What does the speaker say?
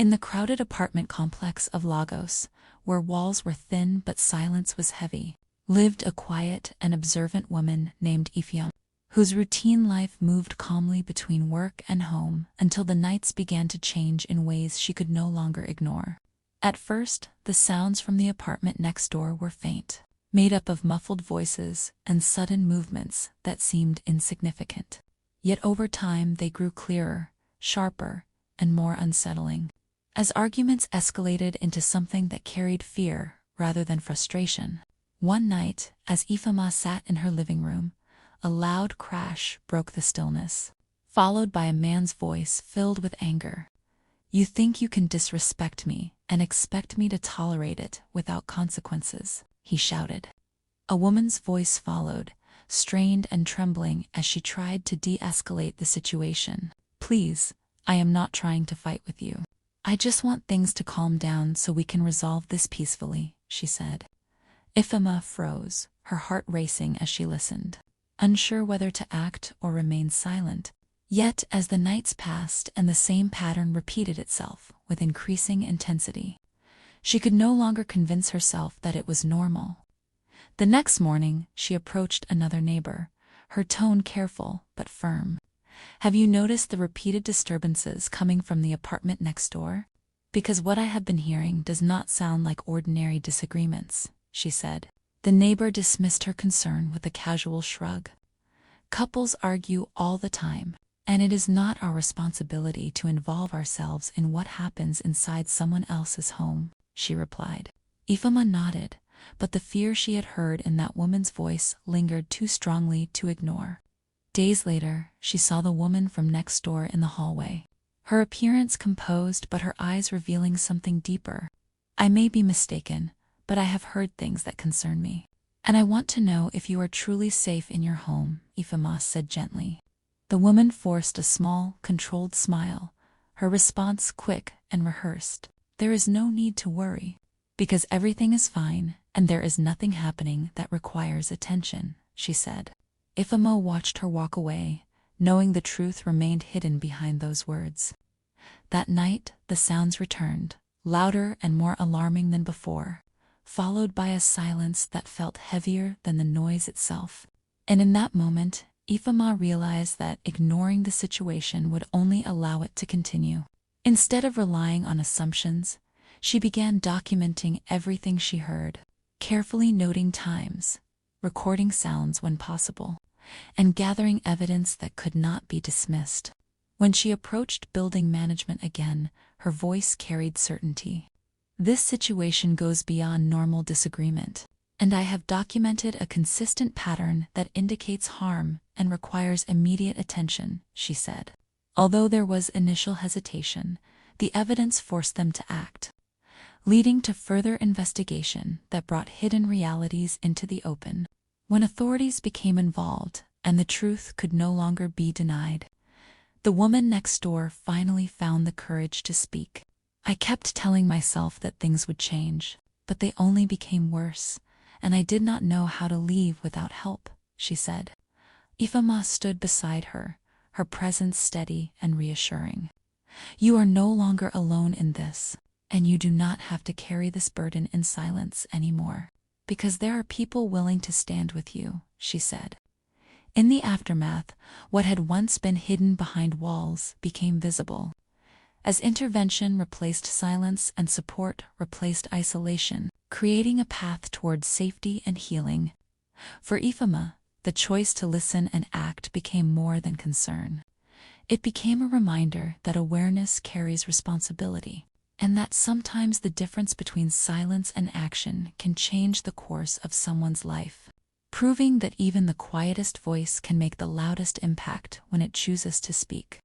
In the crowded apartment complex of Lagos, where walls were thin but silence was heavy, lived a quiet and observant woman named Ifeoma, whose routine life moved calmly between work and home until the nights began to change in ways she could no longer ignore. At first, the sounds from the apartment next door were faint, made up of muffled voices and sudden movements that seemed insignificant. Yet over time they grew clearer, sharper, and more unsettling. As arguments escalated into something that carried fear rather than frustration. One night, as Ifeoma sat in her living room, a loud crash broke the stillness, followed by a man's voice filled with anger. "You think you can disrespect me and expect me to tolerate it without consequences," he shouted. A woman's voice followed, strained and trembling as she tried to de-escalate the situation. "Please, I am not trying to fight with you. I just want things to calm down so we can resolve this peacefully," she said. Ifeoma froze, her heart racing as she listened, unsure whether to act or remain silent. Yet as the nights passed and the same pattern repeated itself with increasing intensity, she could no longer convince herself that it was normal. The next morning, she approached another neighbor, her tone careful but firm. "Have you noticed the repeated disturbances coming from the apartment next door? Because what I have been hearing does not sound like ordinary disagreements," she said. The neighbor dismissed her concern with a casual shrug. "Couples argue all the time, and it is not our responsibility to involve ourselves in what happens inside someone else's home," she replied. Ifeoma nodded, but the fear she had heard in that woman's voice lingered too strongly to ignore. Days later, she saw the woman from next door in the hallway, her appearance composed but her eyes revealing something deeper. "I may be mistaken, but I have heard things that concern me. And I want to know if you are truly safe in your home," Ifeoma said gently. The woman forced a small, controlled smile, her response quick and rehearsed. "There is no need to worry, because everything is fine and there is nothing happening that requires attention," she said. Ifeoma watched her walk away, knowing the truth remained hidden behind those words. That night, the sounds returned, louder and more alarming than before, followed by a silence that felt heavier than the noise itself. And in that moment, Ifeoma realized that ignoring the situation would only allow it to continue. Instead of relying on assumptions, she began documenting everything she heard, carefully noting times, recording sounds when possible, and gathering evidence that could not be dismissed. When she approached building management again, her voice carried certainty. "This situation goes beyond normal disagreement, and I have documented a consistent pattern that indicates harm and requires immediate attention," she said. Although there was initial hesitation, the evidence forced them to act, leading to further investigation that brought hidden realities into the open. When authorities became involved and the truth could no longer be denied, the woman next door finally found the courage to speak. "I kept telling myself that things would change, but they only became worse, and I did not know how to leave without help," she said. Ifeoma stood beside her, her presence steady and reassuring. "You are no longer alone in this, and you do not have to carry this burden in silence anymore, because there are people willing to stand with you," she said. In the aftermath, what had once been hidden behind walls became visible. As intervention replaced silence and support replaced isolation, creating a path toward safety and healing. For Ifeoma, the choice to listen and act became more than concern. It became a reminder that awareness carries responsibility, and that sometimes the difference between silence and action can change the course of someone's life, proving that even the quietest voice can make the loudest impact when it chooses to speak.